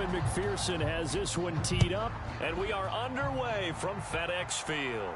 Evan McPherson has this one teed up, and we are underway from FedEx Field.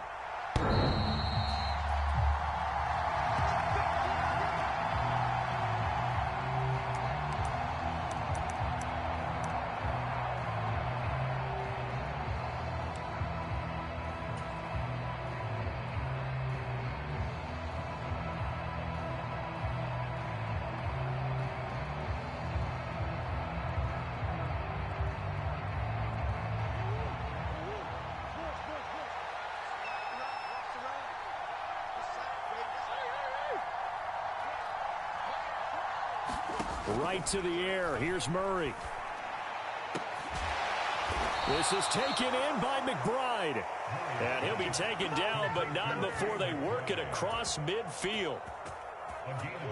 Right to the air. Here's Murray. This is taken in by McBride. And he'll be taken down, but not before they work it across midfield.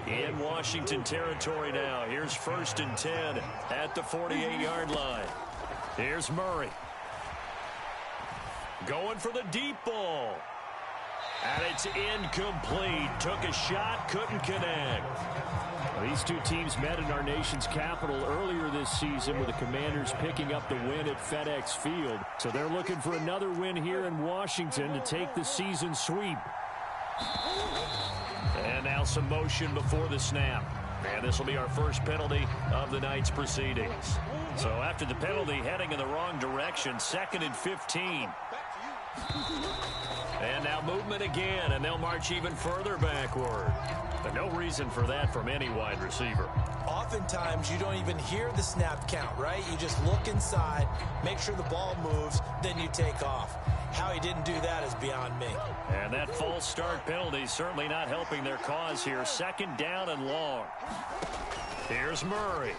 In Washington territory now. Here's 1st and 10 at the 48-yard line. Here's Murray. Going for the deep ball. And it's incomplete. Took a shot, couldn't connect. These two teams met in our nation's capital earlier this season with the Commanders picking up the win at FedEx Field. So they're looking for another win here in Washington to take the season sweep. And now some motion before the snap. And this will be our first penalty of the night's proceedings. So after the penalty, heading in the wrong direction, 2nd and 15. And now movement again, and they'll march even further backward. But no reason for that from any wide receiver. Oftentimes, you don't even hear the snap count, right? You just look inside, make sure the ball moves, then you take off. How he didn't do that is beyond me. And that false start penalty certainly not helping their cause here. 2nd down and long. Here's Murray.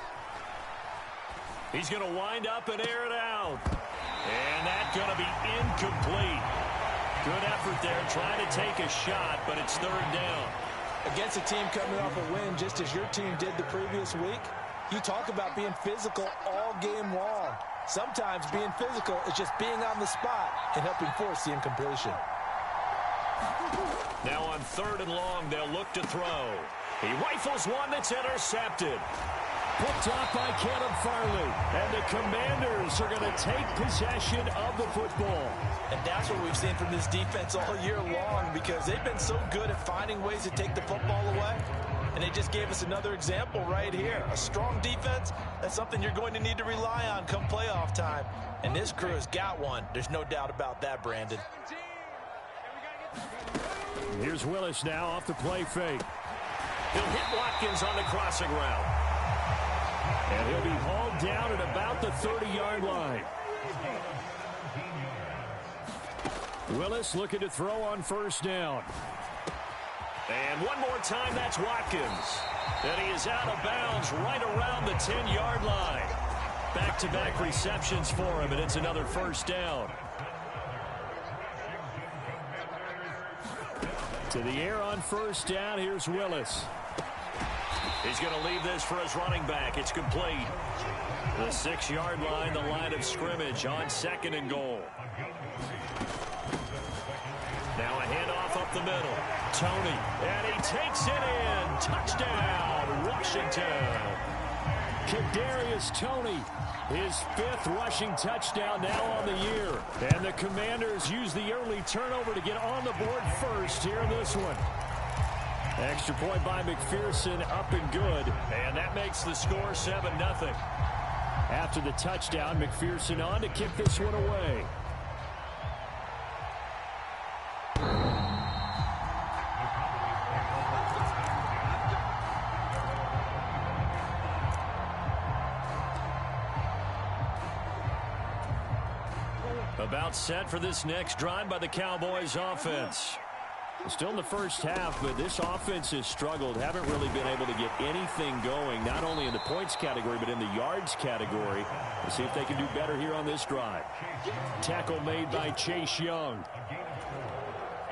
He's going to wind up and air it out. And that's going to be incomplete. Good effort there, trying to take a shot, but it's 3rd down. Against a team coming off a win, just as your team did the previous week, you talk about being physical all game long. Sometimes being physical is just being on the spot and helping force the incompletion. Now on 3rd and long, they'll look to throw. He rifles one that's intercepted. Picked off by Caleb Farley. And the Commanders are going to take possession of the football. And that's what we've seen from this defense all year long, because they've been so good at finding ways to take the football away. And they just gave us another example right here. A strong defense, that's something you're going to need to rely on come playoff time. And this crew has got one. There's no doubt about that, Brandon. Here's Willis now off the play fake. He'll hit Watkins on the crossing route. And he'll be hauled down at about the 30-yard line. Willis looking to throw on 1st down. And one more time, that's Watkins. And he is out of bounds right around the 10-yard line. Back-to-back receptions for him, and it's another 1st down. To the air on 1st down, here's Willis. He's going to leave this for his running back. It's complete. The 6-yard line, the line of scrimmage on 2nd and goal. Now a handoff up the middle. Tony, and he takes it in. Touchdown, Washington. Kadarius Toney, his 5th rushing touchdown now on the year. And the Commanders use the early turnover to get on the board first here in this one. Extra point by McPherson, up and good. And that makes the score 7-0. After the touchdown, McPherson on to kick this one away. About set for this next drive by the Cowboys offense. Still in the first half, but this offense has struggled. Haven't really been able to get anything going, not only in the points category, but in the yards category. We'll see if they can do better here on this drive. Tackle made by Chase Young.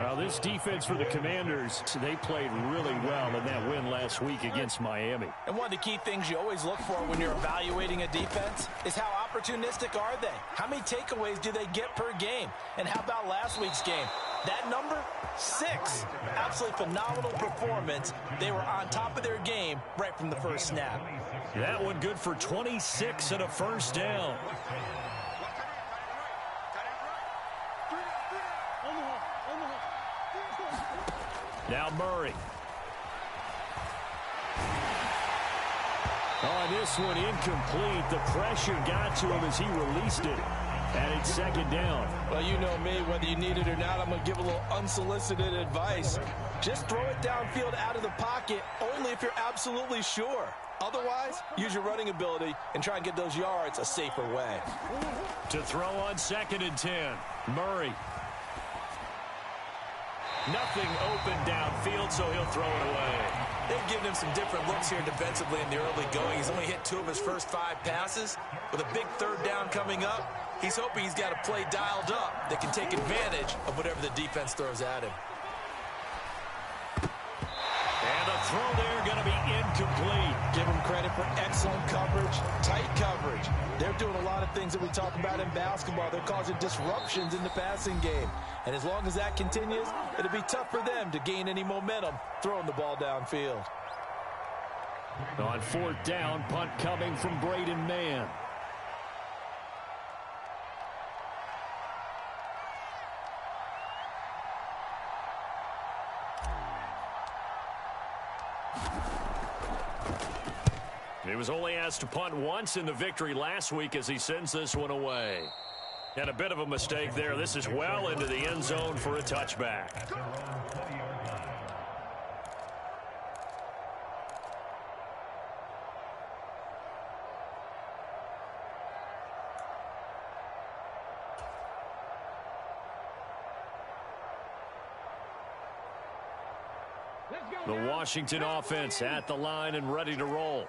Now, this defense for the Commanders, they played really well in that win last week against Miami. And one of the key things you always look for when you're evaluating a defense is how opportunistic are they? How many takeaways do they get per game? And how about last week's game? That number, 6. Absolutely phenomenal performance. They were on top of their game right from the first snap. That one good for 26 and a first down. Now Murray. On this one, incomplete. The pressure got to him as he released it. And it's second down. Well, you know me, whether you need it or not, I'm going to give a little unsolicited advice. Just throw it downfield out of the pocket, only if you're absolutely sure. Otherwise, use your running ability and try and get those yards a safer way. To throw on 2nd and 10. Murray. Nothing open downfield, so he'll throw it away. They've given him some different looks here defensively in the early going. He's only hit 2 of his first 5 passes. With a big 3rd down coming up, he's hoping he's got a play dialed up that can take advantage of whatever the defense throws at him. And the throw there going to be incomplete. Give him credit for excellent coverage, tight coverage. They're doing a lot of things that we talk about in basketball. They're causing disruptions in the passing game. And as long as that continues, it'll be tough for them to gain any momentum throwing the ball downfield. On 4th down, punt coming from Braden Mann. He was only asked to punt once in the victory last week as he sends this one away. And a bit of a mistake there. This is well into the end zone for a touchback. The Washington offense at the line and ready to roll.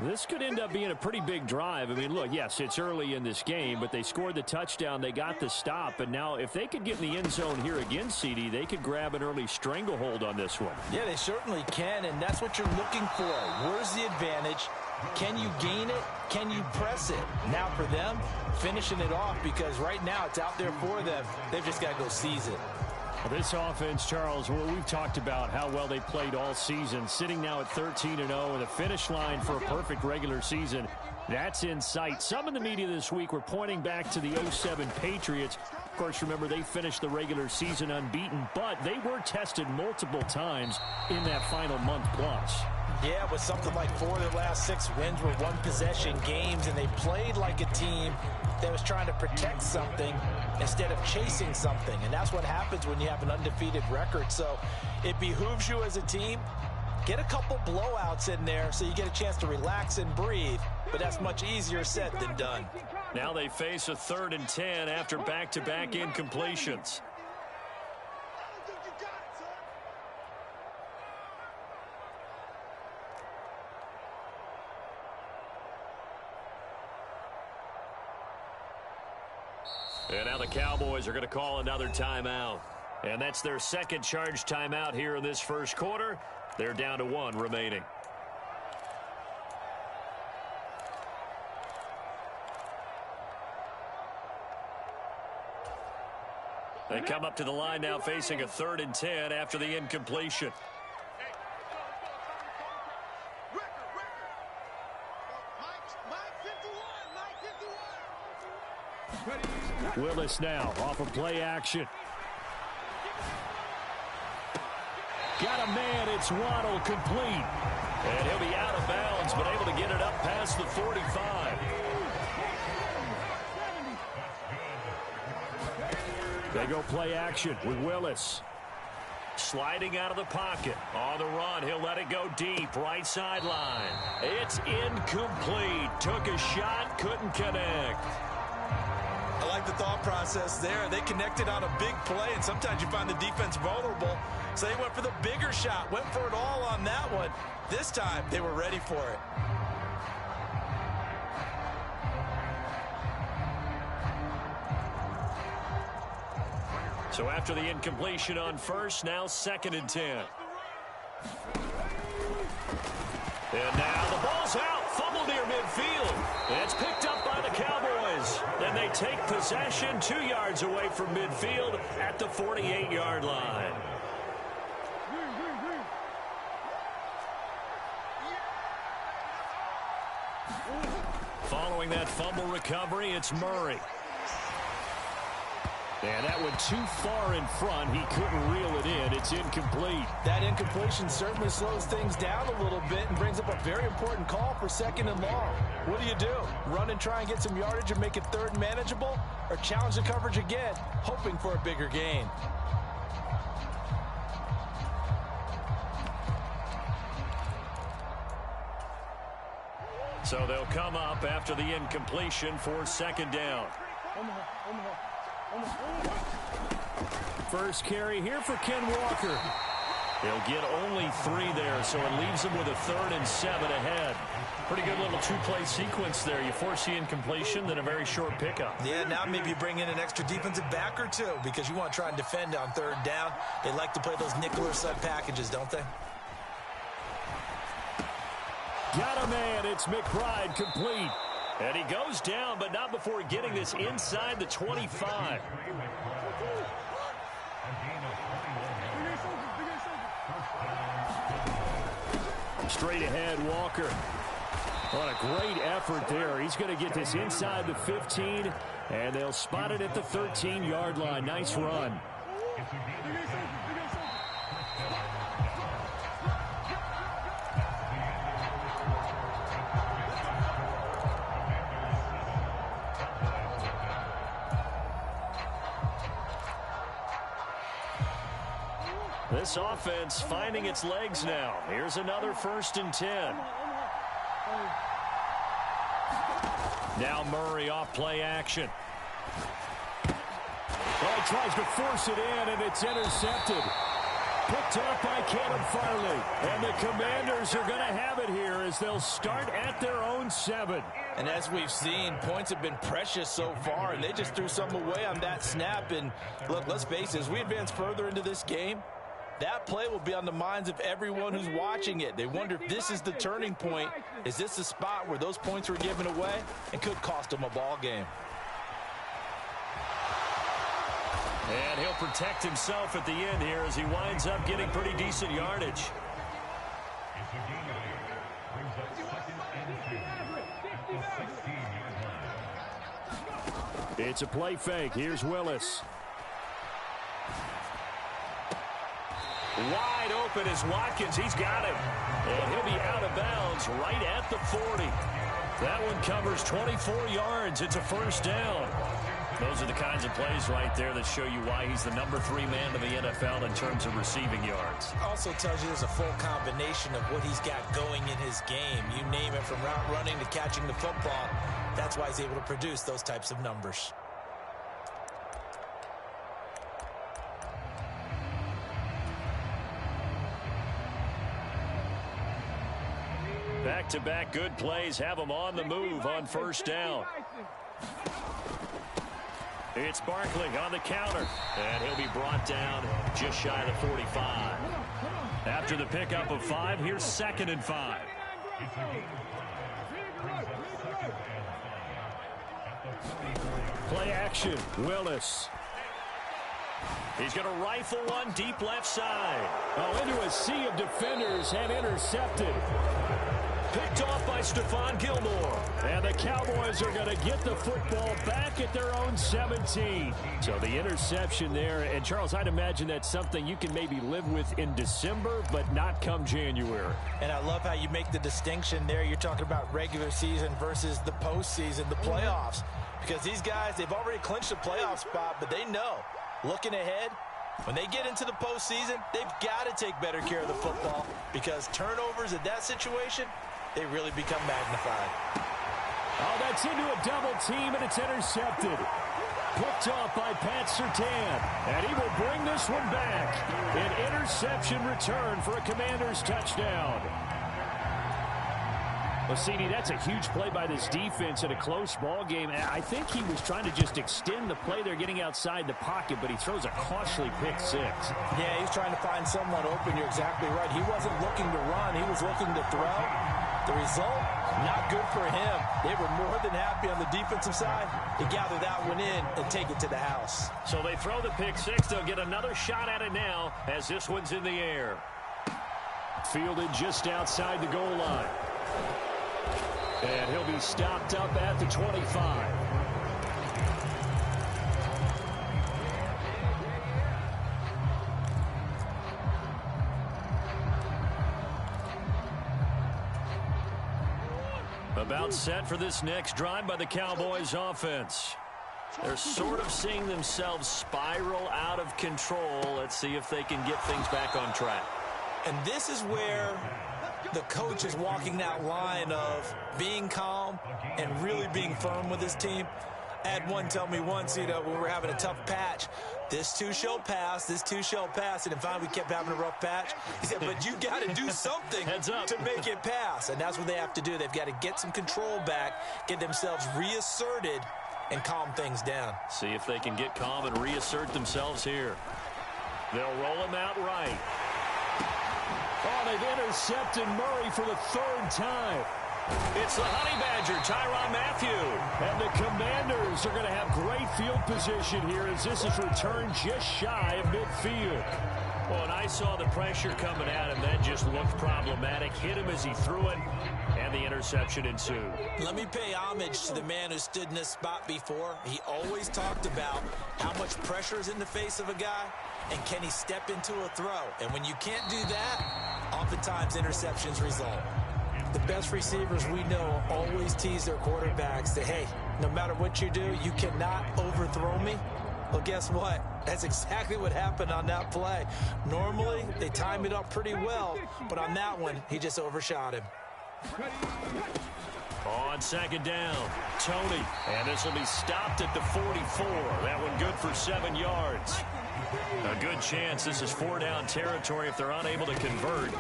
This could end up being a pretty big drive. I mean, look, yes, it's early in this game, but they scored the touchdown. They got the stop. And now if they could get in the end zone here again, CD, they could grab an early stranglehold on this one. Yeah, they certainly can, and that's what you're looking for. Where's the advantage? Can you gain it? Can you press it? Now for them, finishing it off, because right now it's out there for them. They've just got to go seize it. Well, this offense, Charles, well, we've talked about how well they played all season, sitting now at 13-0 and a finish line for a perfect regular season. That's in sight. Some in the media this week were pointing back to the 07 Patriots. Of course, remember, they finished the regular season unbeaten, but they were tested multiple times in that final month plus. Yeah, with something like 4 of their last 6 wins were one-possession games, and they played like a team that was trying to protect something instead of chasing something. And that's what happens when you have an undefeated record. So it behooves you as a team, get a couple blowouts in there so you get a chance to relax and breathe. But that's much easier said than done. Now they face a 3rd and 10 after back-to-back incompletions. And now the Cowboys are going to call another timeout. And that's their second charge timeout here in this first quarter. They're down to 1 remaining. They come up to the line now facing a 3rd and 10 after the incompletion. Willis now off of play action. Got a man, it's Waddle, complete. And he'll be out of bounds, but able to get it up past the 45. They go play action with Willis. Sliding out of the pocket. On the run, he'll let it go deep, right sideline. It's incomplete. Took a shot, couldn't connect. I like the thought process there. They connected on a big play, and sometimes you find the defense vulnerable. So they went for the bigger shot, went for it all on that one. This time, they were ready for it. So after the incompletion on first, now 2nd and 10. And now the ball's out. Fumble near midfield. It's picked up by the Cowboys. And they they take possession 2 yards away from midfield at the 48-yard line. Following that fumble recovery, it's Murray. And that went too far in front. He couldn't reel it in. It's incomplete. That incompletion certainly slows things down a little bit and brings up a very important call for 2nd and long. What do? Run and try and get some yardage and make it 3rd and manageable? Or challenge the coverage again, hoping for a bigger gain? So they'll come up after the incompletion for 2nd down. First carry here for Ken Walker. He'll get only 3 there, so it leaves him with a 3rd and 7 ahead. Pretty good little 2-play sequence there. You force the incompletion, then a very short pickup. Yeah, now maybe you bring in an extra defensive back or 2 because you want to try and defend on 3rd down. They like to play those nickel or sub packages, don't they? Got a man. It's McBride complete. And he goes down, but not before getting this inside the 25. Straight ahead, Walker. What a great effort there. He's going to get this inside the 15, and they'll spot it at the 13-yard line. Nice run. This offense finding its legs now. Here's another 1st and 10. Now Murray off play action. Well, tries to force it in, and it's intercepted. Picked up by Caleb Farley. And the Commanders are going to have it here as they'll start at their own 7. And as we've seen, points have been precious so far, and they just threw some away on that snap. And look, let's face it, as we advance further into this game, that play will be on the minds of everyone who's watching it. They wonder if this is the turning point. Is this the spot where those points were given away and could cost them a ball game? And he'll protect himself at the end here as he winds up getting pretty decent yardage. It's a play fake. Here's Willis. Wide open is Watkins. He's got him. And he'll be out of bounds right at the 40. That one covers 24 yards. It's a 1st down. Those are the kinds of plays right there that show you why he's the number 3 man in the NFL in terms of receiving yards. Also tells you there's a full combination of what he's got going in his game. You name it, from route running to catching the football. That's why he's able to produce those types of numbers. Back-to-back good plays have them on the move on 1st down. It's Barkley on the counter, and he'll be brought down just shy of the 45. After the pickup of 5, here's 2nd and 5. Play action, Willis. He's going to rifle one deep left side. Oh, into a sea of defenders and intercepted. Picked off by Stephon Gilmore. And the Cowboys are going to get the football back at their own 17. So the interception there. And, Charles, I'd imagine that's something you can maybe live with in December, but not come January. And I love how you make the distinction there. You're talking about regular season versus the postseason, the playoffs. Because these guys, they've already clinched a playoff spot, but they know, looking ahead, when they get into the postseason, they've got to take better care of the football, because turnovers in that situation, they really become magnified. Oh, that's into a double team, and it's intercepted. Picked off by Pat Surtain, and he will bring this one back. An interception return for a Commanders touchdown. Well, CD, that's a huge play by this defense in a close ball game. I think he was trying to just extend the play. They're getting outside the pocket, but he throws a costly pick 6. Yeah, he's trying to find someone open. You're exactly right. He wasn't looking to run. He was looking to throw. The result, Not good for him. They were more than happy on the defensive side to gather that one in and take it to the house. So they throw the pick six. They'll get another shot at it now as this one's in the air. Fielded just outside the goal line. And he'll be stopped up at the 25. About set for this next drive by the Cowboys offense. They're sort of seeing themselves spiral out of control. Let's see if they can get things back on track. And this is where the coach is walking that line of being calm and really being firm with his team. I had one tell me once, when we were having a tough patch, this too shall pass, this too shall pass. And then finally we kept having a rough patch. He said, but you got to do something to make it pass. And that's what they have to do. They've got to get some control back, get themselves reasserted, and calm things down. See if they can get calm and reassert themselves here. They'll roll him out right. Oh, they've intercepted Murray for the third time. It's the Honey Badger, Tyrann Mathieu. And the Commanders are going to have great field position here as this is returned just shy of midfield. Well, and I saw the pressure coming at him. That just looked problematic. Hit him as he threw it, and the interception ensued. Let me pay homage to the man who stood in this spot before. He always talked about how much pressure is in the face of a guy, and can he step into a throw. And when you can't do that, oftentimes interceptions result. The best receivers we know always tease their quarterbacks that, hey, no matter what you do, you cannot overthrow me. Well, guess what? That's exactly what happened on that play. Normally, they time it up pretty well, but on that one, he just overshot him. On second down, Tony, and this will be stopped at the 44. That one good for 7 yards. A good chance this is 4-down territory if they're unable to convert.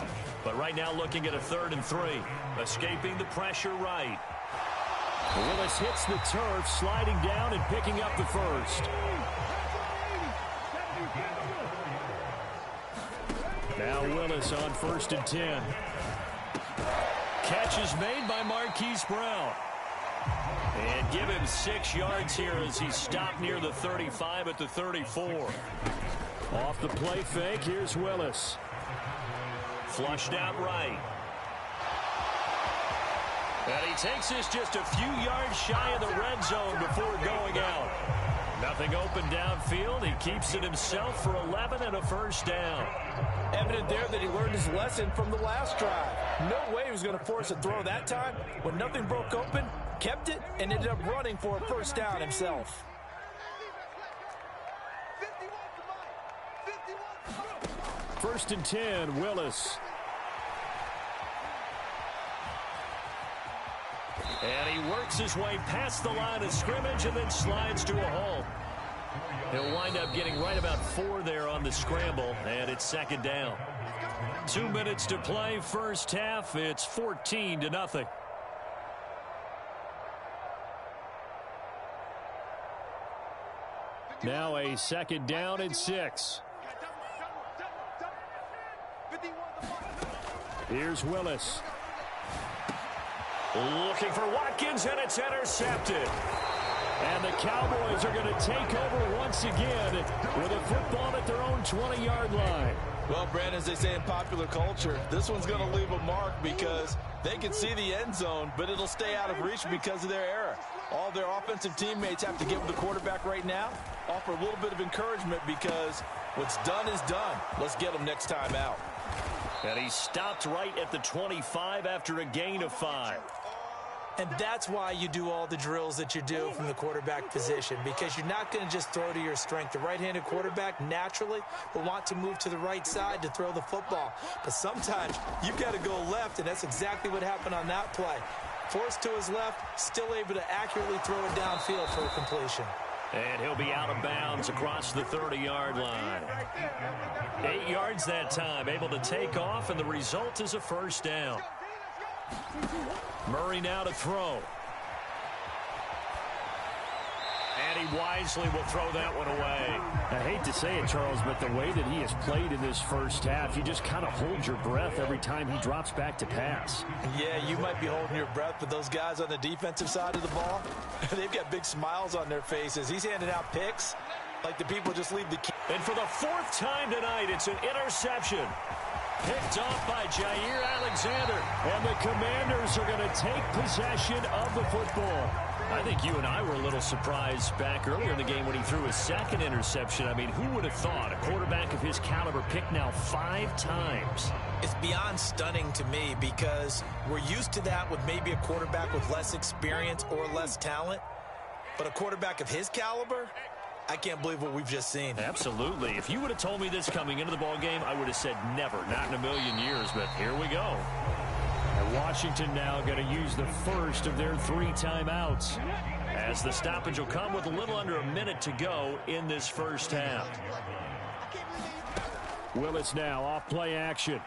But right now looking at a 3rd and 3. Escaping the pressure right. Willis hits the turf, sliding down and picking up the first. Now Willis on 1st and 10. Catch is made by Marquise Brown. And give him 6 yards here as he's stopped near the 35 at the 34. Off the play fake, here's Willis. Flushed out right. And he takes this just a few yards shy of the red zone before going out. Nothing open downfield. He keeps it himself for 11 and a first down. Evident there that he learned his lesson from the last drive. No way he was going to force a throw that time. When nothing broke open, kept it, and ended up running for a first down himself. First and 10, Willis. And he works his way past the line of scrimmage and then slides to a halt. He'll wind up getting right about 4 there on the scramble, and it's second down. 2 minutes to play, first half. It's 14-0. Now a second down and 6. Here's Willis. Looking for Watkins, and it's intercepted. And the Cowboys are going to take over once again with a football at their own 20-yard line. Well, Brandon, as they say in popular culture, this one's going to leave a mark because they can see the end zone, but it'll stay out of reach because of their error. All their offensive teammates have to give the quarterback right now, offer a little bit of encouragement because what's done is done. Let's get them next time out. And he stopped right at the 25 after a gain of 5. And that's why you do all the drills that you do from the quarterback position, because you're not going to just throw to your strength. The right-handed quarterback naturally will want to move to the right side to throw the football. But sometimes you've got to go left, and that's exactly what happened on that play. Forced to his left, still able to accurately throw it downfield for a completion. And he'll be out of bounds across the 30-yard line. 8 yards that time, able to take off, and the result is a first down. Murray now to throw. And he wisely will throw that one away. I hate to say it, Charles, but the way that he has played in this first half, you just kind of hold your breath every time he drops back to pass. Yeah, you might be holding your breath, but those guys on the defensive side of the ball, they've got big smiles on their faces. He's handing out picks like the people just leave the key. And for the fourth time tonight, it's an interception. Picked off by Jair Alexander. And the Commanders are going to take possession of the football. I think you and I were a little surprised back earlier in the game when he threw his second interception. I mean, who would have thought a quarterback of his caliber picked now 5 times? It's beyond stunning to me because we're used to that with maybe a quarterback with less experience or less talent. But a quarterback of his caliber, I can't believe what we've just seen. Absolutely. If you would have told me this coming into the ball game, I would have said never, not in a million years. But here we go. And Washington now going to use the first of their 3 timeouts, as the stoppage will come with a little under a minute to go in this first half. Willis now off play action.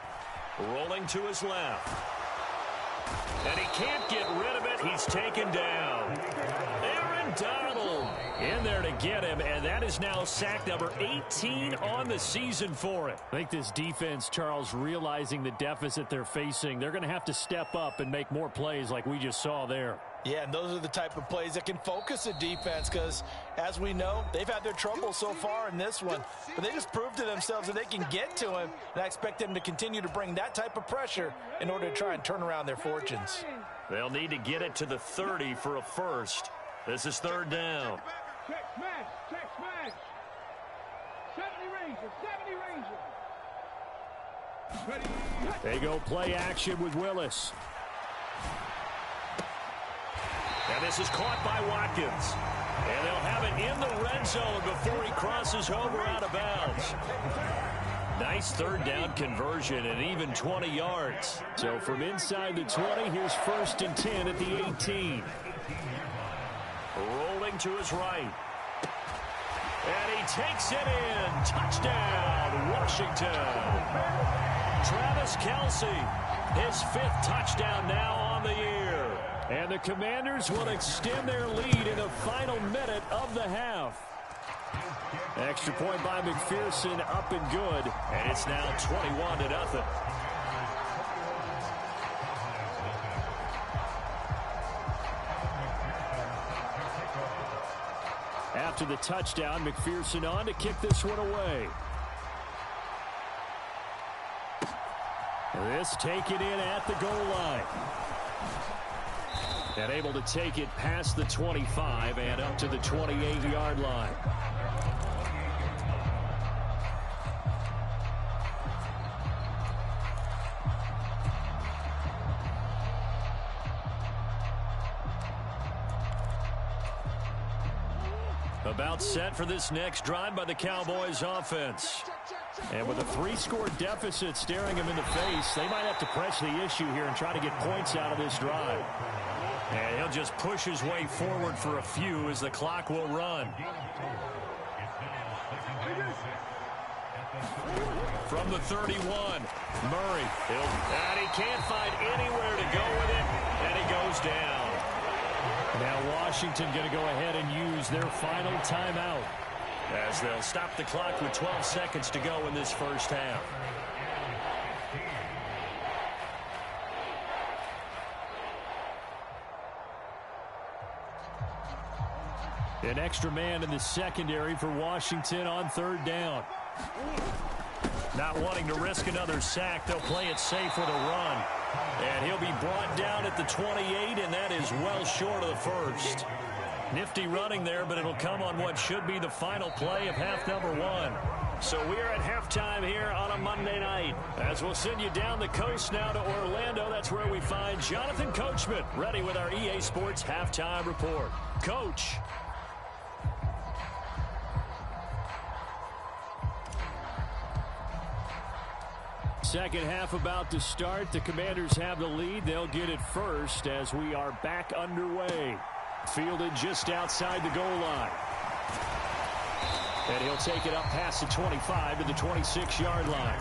Rolling to his left. And he can't get rid of it. He's taken down. Aaron Donald in there to get him, and that is now sack number 18 on the season for him. I think this defense, Charles, realizing the deficit they're facing, they're going to have to step up and make more plays like we just saw there. Yeah, and those are the type of plays that can focus a defense because, as we know, they've had their trouble so far in this one. But they just proved to themselves that they can get to him, and I expect them to continue to bring that type of pressure in order to try and turn around their fortunes. They'll need to get it to the 30 for a first. This is 3rd down. Check smash. 70 Ranger. They go play action with Willis. And this is caught by Watkins. And they'll have it in the red zone before he crosses over out of bounds. Nice 3rd down conversion and even 20 yards. So from inside the 20, here's 1st and 10 at the 18. Rolling to his right. And he takes it in. Touchdown, Washington. Travis Kelce, his 5th touchdown now on the year. And the Commanders will extend their lead in the final minute of the half. Extra point by McPherson, up and good. And it's now 21-0. After the touchdown, McPherson on to kick this one away. This taken in at the goal line. And able to take it past the 25 and up to the 28-yard line. About set for this next drive by the Cowboys offense. And with a 3-score deficit staring them in the face, they might have to press the issue here and try to get points out of this drive. And he'll just push his way forward for a few as the clock will run. From the 31, Murray. And he can't find anywhere to go with it, and he goes down. Now Washington going to go ahead and use their final timeout, as they'll stop the clock with 12 seconds to go in this first half. An extra man in the secondary for Washington on 3rd down. Not wanting to risk another sack, they'll play it safe with a run. And he'll be brought down at the 28, and that is well short of the first. Nifty running there, but it'll come on what should be the final play of half number 1. So we're at halftime here on a Monday night. As we'll send you down the coast now to Orlando, that's where we find Jonathan Coachman, ready with our EA Sports Halftime Report. Coach. Second half about to start. The Commanders have the lead. They'll get it first as we are back underway. Fielded just outside the goal line. And he'll take it up past the 25 to the 26-yard line.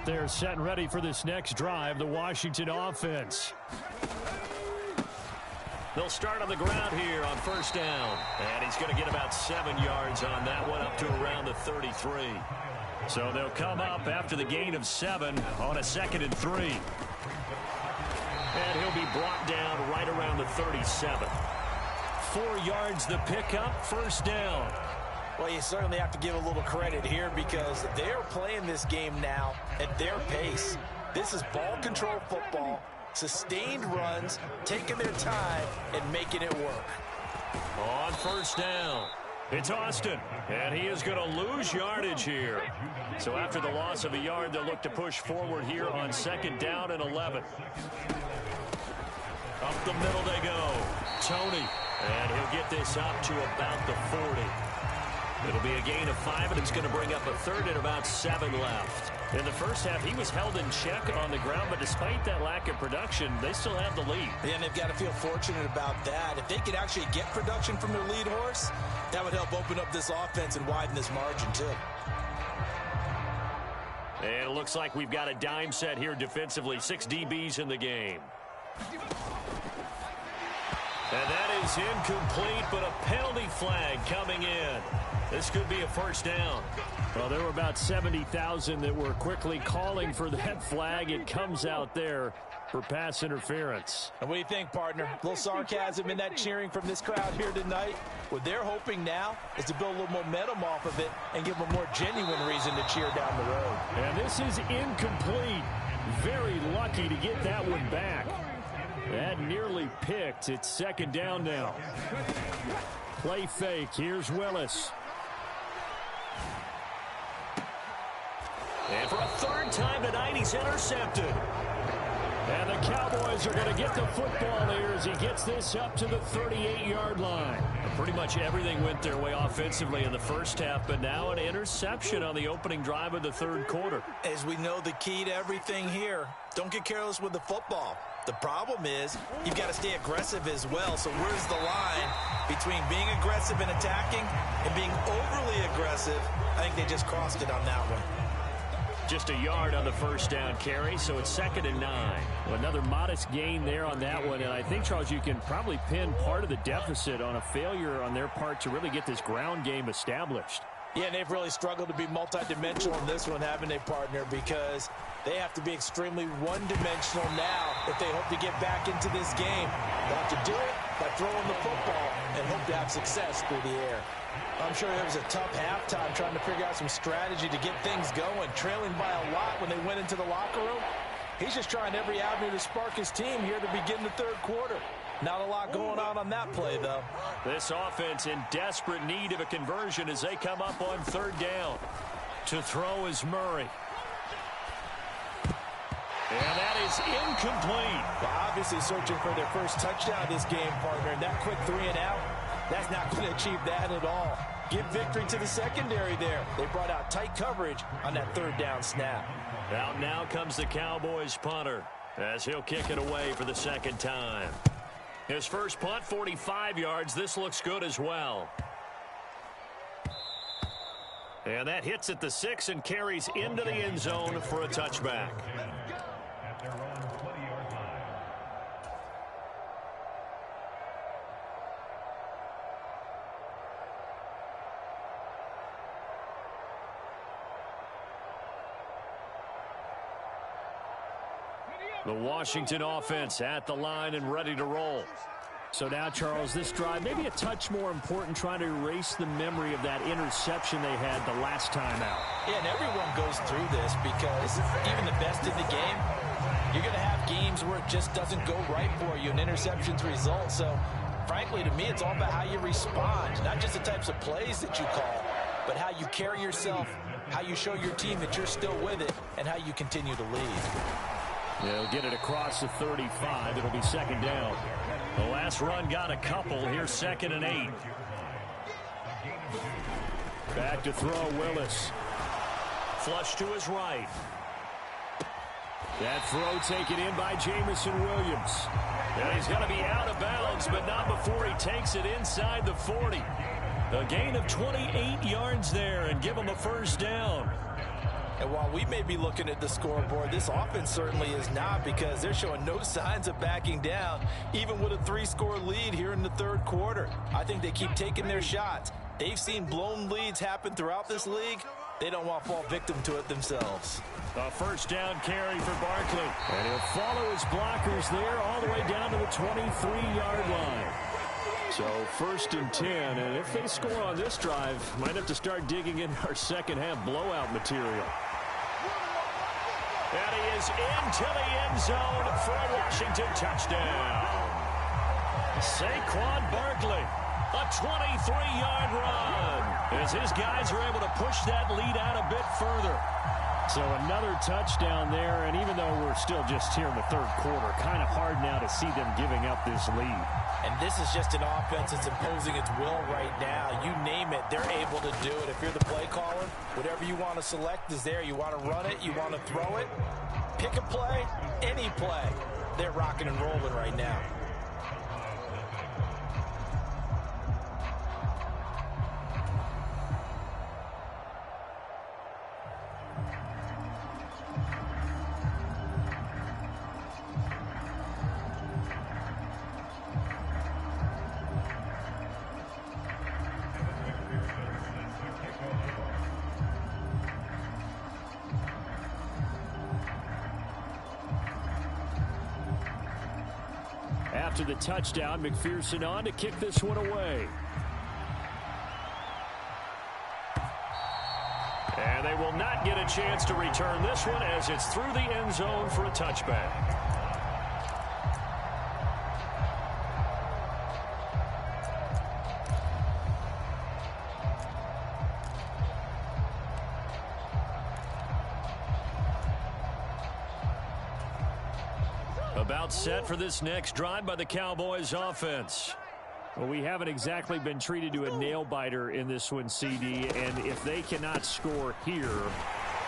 They're set and ready for this next drive, the Washington offense. They'll start on the ground here on first down. And he's going to get about 7 yards on that one, up to around the 33. So they'll come up after the gain of 7 on a 2nd and 3. And he'll be brought down right around the 37. 4 yards the pickup, first down. Well, you certainly have to give a little credit here because they're playing this game now at their pace. This is ball control football, sustained runs, taking their time and making it work. On first down, it's Austin, and he is going to lose yardage here. So after the loss of a yard, they'll look to push forward here on 2nd down and 11. Up the middle they go. Tony, and he'll get this up to about the 40. It'll be a gain of 5, and it's going to bring up a 3rd and about 7 left. In the first half, he was held in check on the ground, but despite that lack of production, they still have the lead. And they've got to feel fortunate about that. If they could actually get production from their lead horse, that would help open up this offense and widen this margin, too. And it looks like we've got a dime set here defensively. 6 DBs in the game. And that is incomplete, but a penalty flag coming in. This could be a first down. Well, there were about 70,000 that were quickly calling for that flag. It comes out there for pass interference. And what do you think, partner? A little sarcasm in that cheering from this crowd here tonight. What they're hoping now is to build a little momentum off of it and give them a more genuine reason to cheer down the road. And this is incomplete. Very lucky to get that one back. That nearly picked. It's 2nd down now. Play fake. Here's Willis. And for a 3rd time tonight, he's intercepted. And the Cowboys are going to get the football here as he gets this up to the 38-yard line. Pretty much everything went their way offensively in the first half, but now an interception on the opening drive of the 3rd quarter. As we know, the key to everything here, don't get careless with the football. The problem is you've got to stay aggressive as well. So where's the line between being aggressive and attacking and being overly aggressive? I think they just crossed it on that one. Just a yard on the first down carry, so it's 2nd and 9. Well, another modest gain there on that one, and I think, Charles, you can probably pin part of the deficit on a failure on their part to really get this ground game established. Yeah, and they've really struggled to be multidimensional in this one, haven't they, partner? Because they have to be extremely one-dimensional now if they hope to get back into this game. They'll have to do it by throwing the football and hope to have success through the air. I'm sure it was a tough halftime trying to figure out some strategy to get things going, trailing by a lot when they went into the locker room. He's just trying every avenue to spark his team here to begin the 3rd quarter. Not a lot going on that play, though. This offense in desperate need of a conversion as they come up on 3rd down. To throw is Murray. And that is incomplete. Well, obviously searching for their first touchdown this game, partner. And that quick 3 and out, that's not going to achieve that at all. Give victory to the secondary there. They brought out tight coverage on that 3rd down snap. Out now comes the Cowboys punter as he'll kick it away for the 2nd time. His first punt, 45 yards. This looks good as well. And that hits at the 6 and carries into the end zone for a touchback. The Washington offense at the line and ready to roll. So now, Charles, this drive maybe a touch more important, trying to erase the memory of that interception they had the last time out. Yeah, and everyone goes through this because even the best in the game, you're going to have games where it just doesn't go right for you, and interceptions result. So, frankly, to me, it's all about how you respond, not just the types of plays that you call, but how you carry yourself, how you show your team that you're still with it, and how you continue to lead. They'll get it across the 35. It'll be 2nd down. The last run got a couple. Here's 2nd and 8. Back to throw, Willis. Flush to his right. That throw taken in by Jamison Williams. And he's going to be out of bounds, but not before he takes it inside the 40. A gain of 28 yards there and give him a first down. And while we may be looking at the scoreboard, this offense certainly is not, because they're showing no signs of backing down, even with a 3-score lead here in the third quarter. I think they keep taking their shots. They've seen blown leads happen throughout this league. They don't want to fall victim to it themselves. A first down carry for Barkley. And he'll follow his blockers there all the way down to the 23-yard line. So 1st and 10, and if they score on this drive, might have to start digging in our second half blowout material. And he is into the end zone for a Washington touchdown. Saquon Barkley, a 23-yard run, as his guys are able to push that lead out a bit further. So another touchdown there, and even though we're still just here in the third quarter, kind of hard now to see them giving up this lead. And this is just an offense that's imposing its will right now. You name it, they're able to do it. If you're the play caller, whatever you want to select is there. You want to run it, you want to throw it, pick a play, any play. They're rocking and rolling right now. After the touchdown, McPherson on to kick this one away. And they will not get a chance to return this one as it's through the end zone for a touchback. About set for this next drive by the Cowboys offense. Well, we haven't exactly been treated to a nail-biter in this one, CD, and if they cannot score here,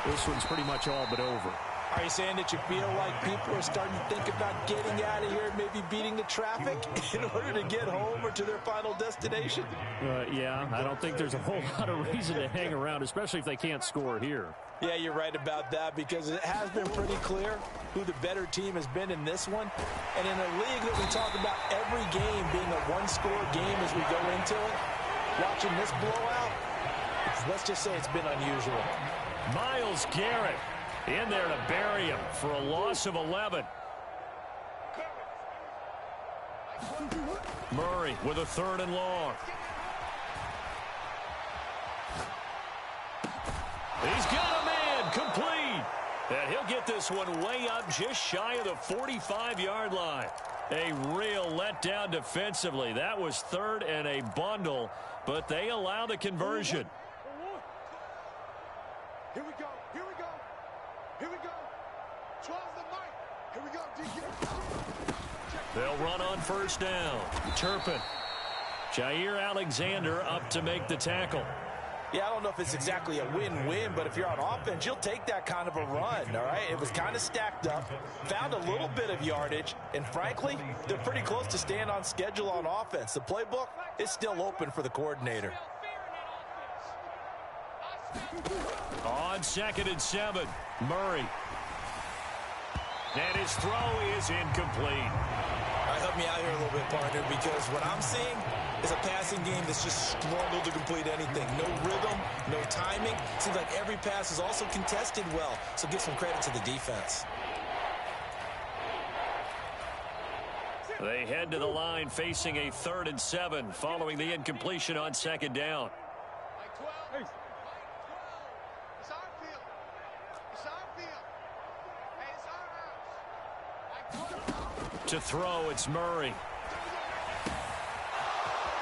this one's pretty much all but over. Are you saying that you feel like people are starting to think about getting out of here, maybe beating the traffic in order to get home or to their final destination? Yeah, I don't think there's a whole lot of reason to hang around, especially if they can't score here. Yeah, you're right about that, because it has been pretty clear who the better team has been in this one. And in a league that we talk about every game being a one-score game as we go into it, watching this blowout, let's just say it's been unusual. Myles Garrett in there to bury him for a loss of 11. Murray with a 3rd and long. He's got a man complete. And he'll get this one way up just shy of the 45-yard line. A real letdown defensively. That was 3rd and a bundle, but they allow the conversion. Here we go. Here we go. Here we go. 12 the mic. Here we go, DK. They'll run on 1st down. Turpin. Jair Alexander up to make the tackle. Yeah, I don't know if it's exactly a win-win, but if you're on offense, you'll take that kind of a run, all right? It was kind of stacked up, found a little bit of yardage, and frankly, they're pretty close to staying on schedule on offense. The playbook is still open for the coordinator. On 2nd and 7, Murray. And his throw is incomplete. All right, help me out here a little bit, partner, because what I'm seeing is a passing game that's just struggled to complete anything. No rhythm, no timing. Seems like every pass is also contested well, so give some credit to the defense. They head to the line facing a 3rd and 7 following the incompletion on 2nd down. Hey. It's our field. It's our field. Hey, it's our house. To throw, it's Murray.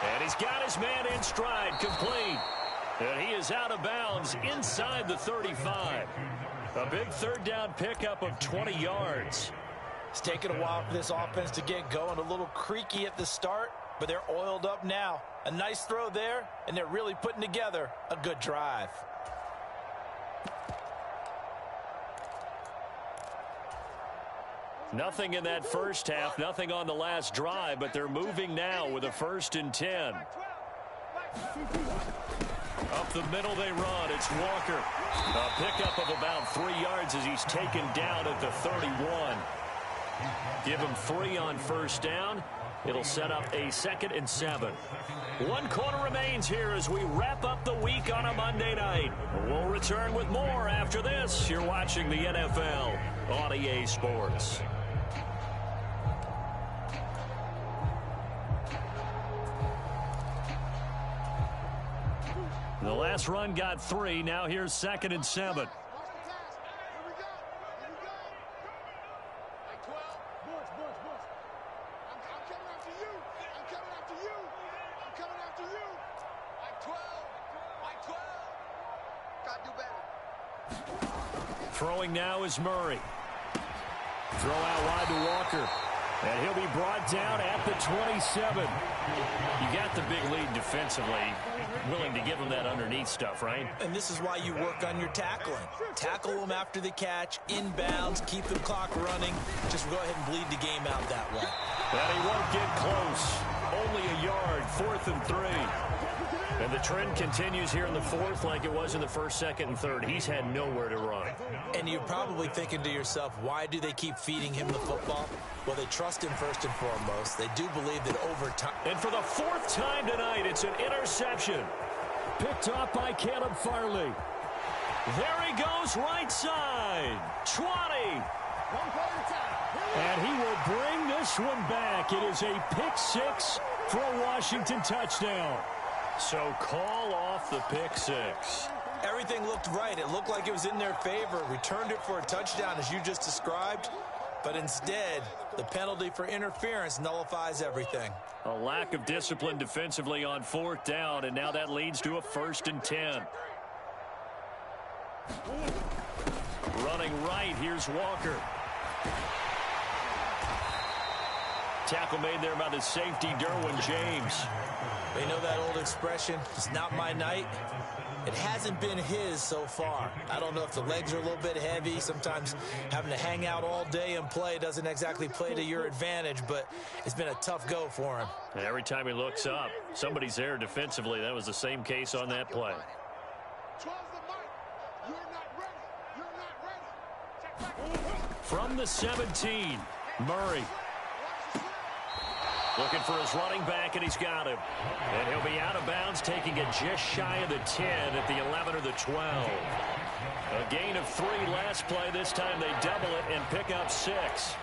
And he's got his man in stride, complete. And he is out of bounds inside the 35. A big 3rd down pickup of 20 yards. It's taken a while for this offense to get going. A little creaky at the start, but they're oiled up now. A nice throw there, and they're really putting together a good drive. Nothing in that first half, nothing on the last drive, but they're moving now with a 1st and 10. Up the middle they run. It's Walker. A pickup of about 3 yards as he's taken down at the 31. Give him 3 on first down. It'll set up a 2nd and 7. 1 quarter remains here as we wrap up the week on a Monday night. We'll return with more after this. You're watching the NFL on EA Sports. The last run got 3. Now here's 2nd and 7. Throwing now is Murray. Throw out wide to Walker. And he'll be brought down at the 27. You got the big lead defensively. Willing to give him that underneath stuff, right? And this is why you work on your tackling. Tackle them after the catch, inbounds, keep the clock running. Just go ahead and bleed the game out that way. And he won't get close. Only a yard, 4th and 3. And the trend continues here in the 4th like it was in the 1st, 2nd, and 3rd. He's had nowhere to run. And you're probably thinking to yourself, why do they keep feeding him the football? Well, they trust him first and foremost. They do believe that over time. And for the 4th time tonight, it's an interception. Picked off by Caleb Farley. There he goes, right side. 20. And he will bring this one back. It is a pick 6 for a Washington touchdown. So call off the pick 6. Everything looked right. It looked like it was in their favor. Returned it for a touchdown, as you just described. But instead, the penalty for interference nullifies everything. A lack of discipline defensively on 4th down, and now that leads to a 1st and 10. Running right, here's Walker. Tackle made there by the safety, Derwin James. You know that old expression, it's not my night? It hasn't been his so far. I don't know if the legs are a little bit heavy. Sometimes having to hang out all day and play doesn't exactly play to your advantage, but it's been a tough go for him. And every time he looks up, somebody's there defensively. That was the same case on that play. From the 17, Murray. Looking for his running back, and he's got him. And he'll be out of bounds, taking it just shy of the 10 at the 11 or the 12. A gain of 3 last play. This time they double it and pick up 6.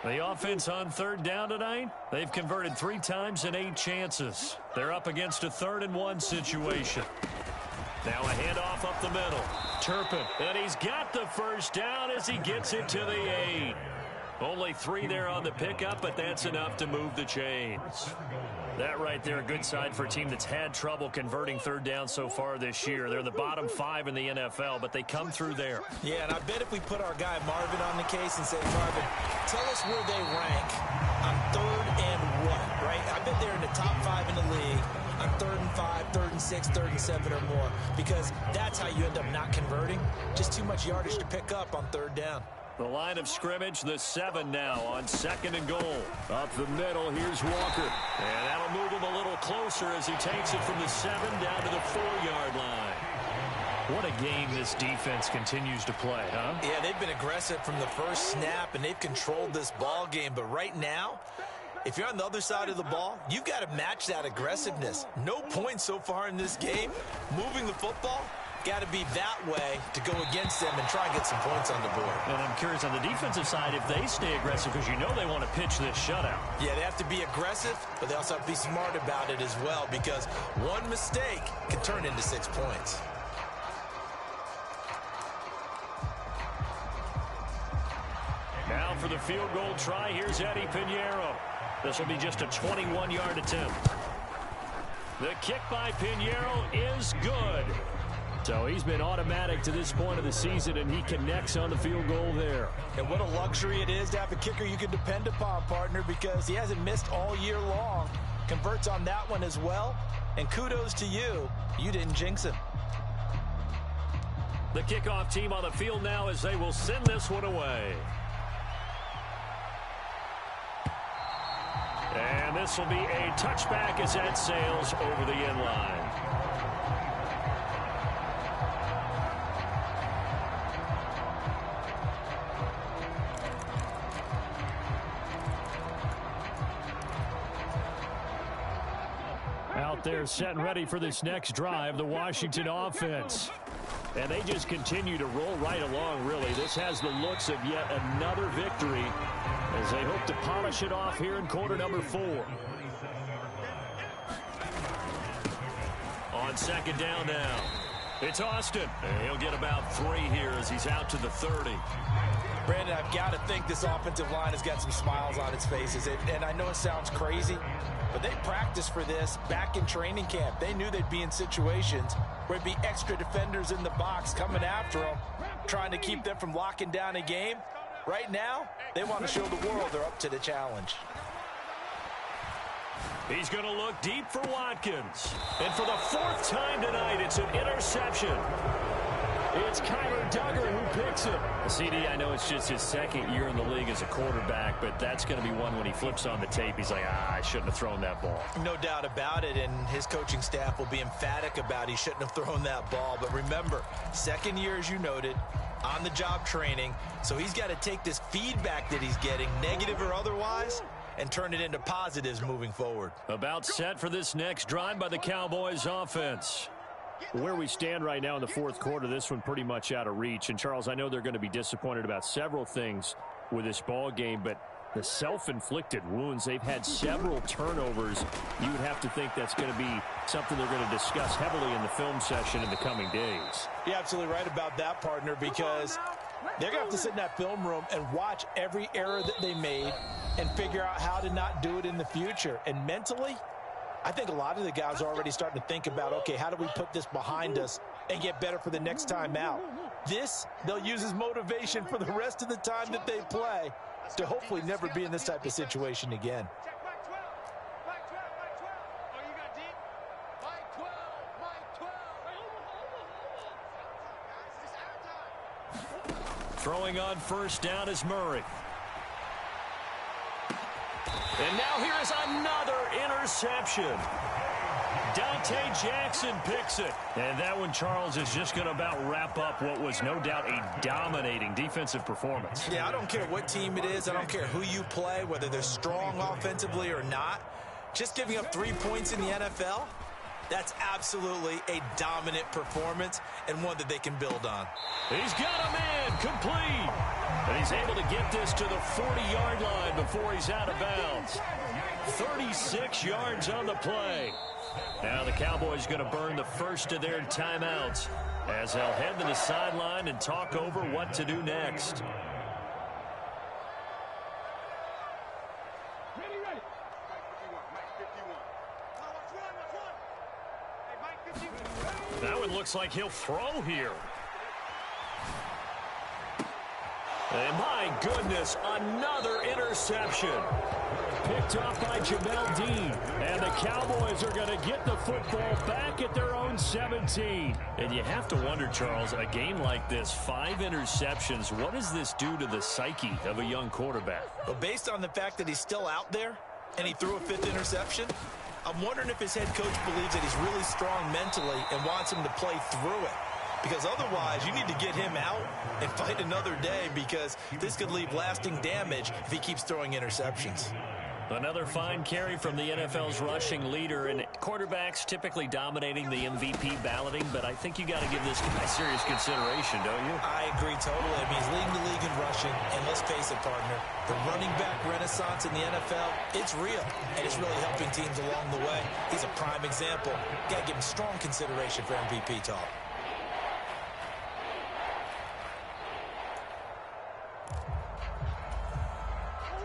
The offense on 3rd down tonight, they've converted 3 times in 8 chances. They're up against a 3rd and 1 situation. Now a handoff up the middle. Turpin, and he's got the first down as he gets it to the 8. Only 3 there on the pickup, but that's enough to move the chains. That right there, a good side for a team that's had trouble converting 3rd down so far this year. They're the bottom 5 in the NFL, but they come through there. Yeah, and I bet if we put our guy Marvin on the case and say, Marvin, tell us where they rank on 3rd and 1, right? I bet they're in the top 5 in the league on 3rd and 5, 3rd and 6, 3rd and 7 or more, because that's how you end up not converting. Just too much yardage to pick up on 3rd down. The line of scrimmage, the 7 now on 2nd and goal. Up the middle, here's Walker. And that'll move him a little closer as he takes it from the 7 down to the 4-yard line. What a game this defense continues to play, huh? Yeah, they've been aggressive from the first snap, and they've controlled this ball game. But right now, if you're on the other side of the ball, you've got to match that aggressiveness. No points so far in this game. Moving the football, got to be that way to go against them and try and get some points on the board. And I'm curious on the defensive side if they stay aggressive, because you know they want to pitch this shutout. Yeah, they have to be aggressive, but they also have to be smart about it as well, because one mistake can turn into 6 points. Now for the field goal try, here's Eddie Pinheiro. This will be just a 21-yard attempt. The kick by Pinheiro is good. So he's been automatic to this point of the season, and he connects on the field goal there. And what a luxury it is to have a kicker you can depend upon, partner, because he hasn't missed all year long. Converts on that one as well. And kudos to you. You didn't jinx him. The kickoff team on the field now as they will send this one away. And this will be a touchback as that sails over the end line. Out there set and ready for this next drive, the Washington offense. And they just continue to roll right along, really. This has the looks of yet another victory as they hope to polish it off here in quarter number 4. On second down now, it's Austin. And he'll get about 3 here as he's out to the 30. Brandon, I've got to think this offensive line has got some smiles on its faces. And I know it sounds crazy, but they practiced for this back in training camp. They knew they'd be in situations where it'd be extra defenders in the box coming after them, trying to keep them from locking down a game. Right now, they want to show the world they're up to the challenge. He's going to look deep for Watkins. And for the 4th time tonight, it's an interception. It's Kyler Duggar who picks it. CD, I know it's just his 2nd year in the league as a quarterback, but that's going to be one when he flips on the tape. He's like, I shouldn't have thrown that ball. No doubt about it, and his coaching staff will be emphatic about he shouldn't have thrown that ball. But remember, 2nd year, as you noted, on-the-job training, so he's got to take this feedback that he's getting, negative or otherwise, and turn it into positives moving forward. About set for this next drive by the Cowboys offense. Where we stand right now in the 4th quarter, this one pretty much out of reach. And, Charles, I know they're going to be disappointed about several things with this ball game, but the self-inflicted wounds, they've had several turnovers. You would have to think that's going to be something they're going to discuss heavily in the film session in the coming days. You're absolutely right about that, partner, because they're going to have to sit in that film room and watch every error that they made and figure out how to not do it in the future. And mentally, I think a lot of the guys are already starting to think about, okay, how do we put this behind us and get better for the next time out? This, they'll use as motivation for the rest of the time that they play to hopefully never be in this type of situation again. Throwing on first down is Murray. And now here is another interception. Dante Jackson picks it. And that one, Charles, is just going to about wrap up what was no doubt a dominating defensive performance. Yeah, I don't care what team it is. I don't care who you play, whether they're strong offensively or not. Just giving up 3 points in the NFL, that's absolutely a dominant performance and one that they can build on. He's got a man complete. And he's able to get this to the 40-yard line before he's out of bounds. 36 yards on the play. Now the Cowboys going to burn the first of their timeouts as they'll head to the sideline and talk over what to do next. That one looks like he'll throw here. And my goodness, another interception. Picked off by Jamel Dean. And the Cowboys are going to get the football back at their own 17. And you have to wonder, Charles, a game like this, 5 interceptions, what does this do to the psyche of a young quarterback? Well, based on the fact that he's still out there and he threw a 5th interception, I'm wondering if his head coach believes that he's really strong mentally and wants him to play through it. Because otherwise, you need to get him out and fight another day, because this could leave lasting damage if he keeps throwing interceptions. Another fine carry from the NFL's rushing leader, and quarterbacks typically dominating the MVP balloting, but I think you got to give this guy serious consideration, don't you? I agree totally. I mean, he's leading the league in rushing, and let's face it, partner, the running back renaissance in the NFL, it's real, and it's really helping teams along the way. He's a prime example. Got to give him strong consideration for MVP talk.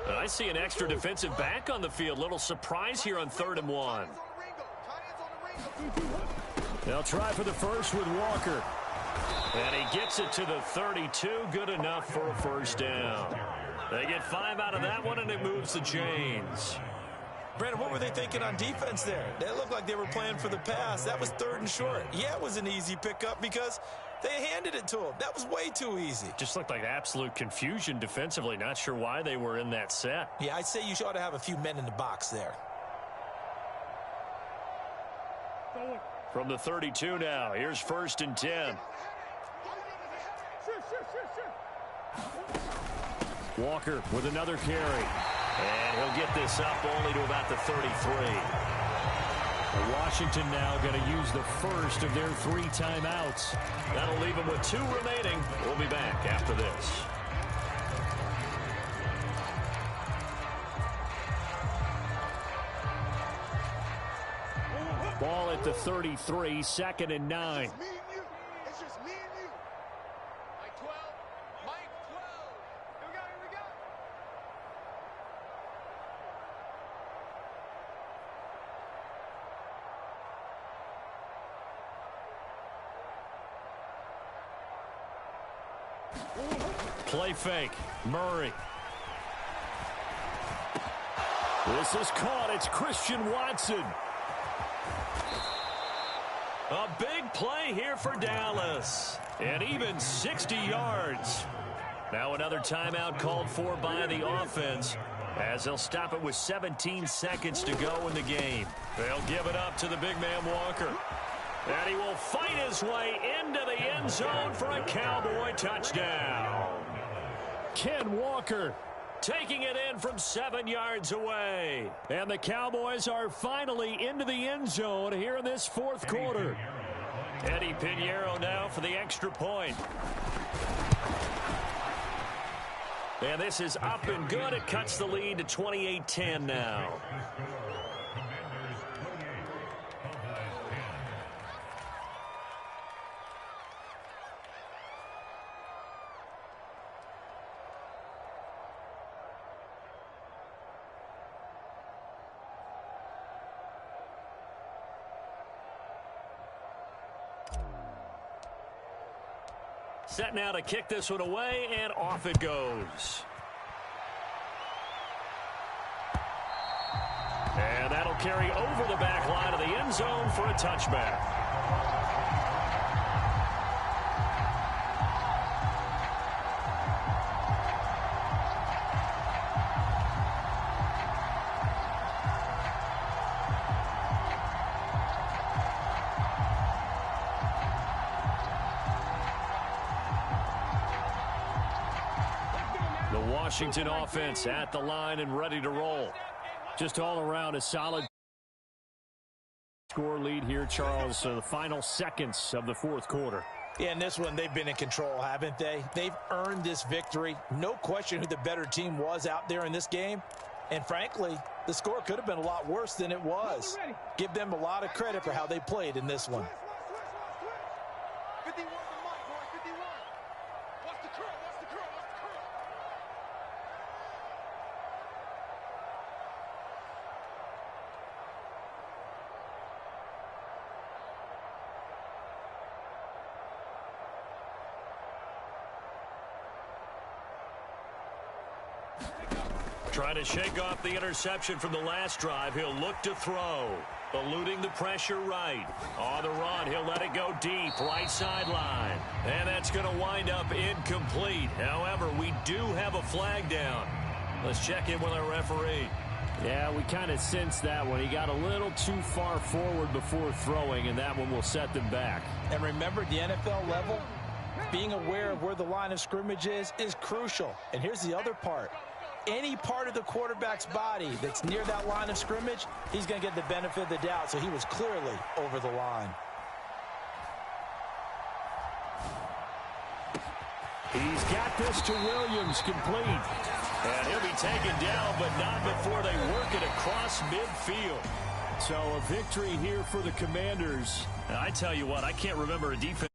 I see an extra defensive back on the field. Little surprise here on 3rd and 1. They'll try for the first with Walker. And he gets it to the 32. Good enough for a first down. They get 5 out of that one, and it moves the chains. Brandon, what were they thinking on defense there? They looked like they were playing for the pass. That was 3rd and short. Yeah, it was an easy pickup because They handed it to him. That was way too easy. Just looked like absolute confusion defensively. Not sure why they were in that set. Yeah, I'd say you ought to have a few men in the box there. From the 32 now, here's 1st and 10. Walker with another carry. And he'll get this up only to about the 33. Washington now going to use the first of their 3 timeouts. That'll leave them with 2 remaining. We'll be back after this. Ball at the 33, 2nd and 9. It's just me and you. Mike 12. Mike 12. Here we go. Here we go. Play fake. Murray. This is caught. It's Christian Watson. A big play here for Dallas. And even 60 yards. Now another timeout called for by the offense, as they'll stop it with 17 seconds to go in the game. They'll give it up to the big man Walker. And he will fight his way into the end zone for a Cowboy touchdown. Ken Walker taking it in from 7 yards away. And the Cowboys are finally into the end zone here in this 4th quarter. Eddie Pinheiro now for the extra point. And this is up and good. It cuts the lead to 28-10 now. Set now to kick this one away, and off it goes. And that'll carry over the back line of the end zone for a touchback. Washington offense at the line and ready to roll. Just all around a solid score lead here, Charles. The final seconds of the 4th quarter. Yeah, in this one, they've been in control, haven't they? They've earned this victory. No question who the better team was out there in this game. And frankly, the score could have been a lot worse than it was. Give them a lot of credit for how they played in this one. 51 to Mike, boy, 51. What's the curl? What's the curl? What's the curl? Trying to shake off the interception from the last drive. He'll look to throw. Eluding the pressure right. On the run, he'll let it go deep. Right sideline. And that's going to wind up incomplete. However, we do have a flag down. Let's check in with our referee. Yeah, we kind of sensed that one. He got a little too far forward before throwing, and that one will set them back. And remember, at the NFL level, being aware of where the line of scrimmage is crucial. And here's the other part. Any part of the quarterback's body that's near that line of scrimmage, he's going to get the benefit of the doubt, so he was clearly over the line. He's got this to Williams, complete. And he'll be taken down, but not before they work it across midfield. So a victory here for the Commanders. And I tell you what, I can't remember a defense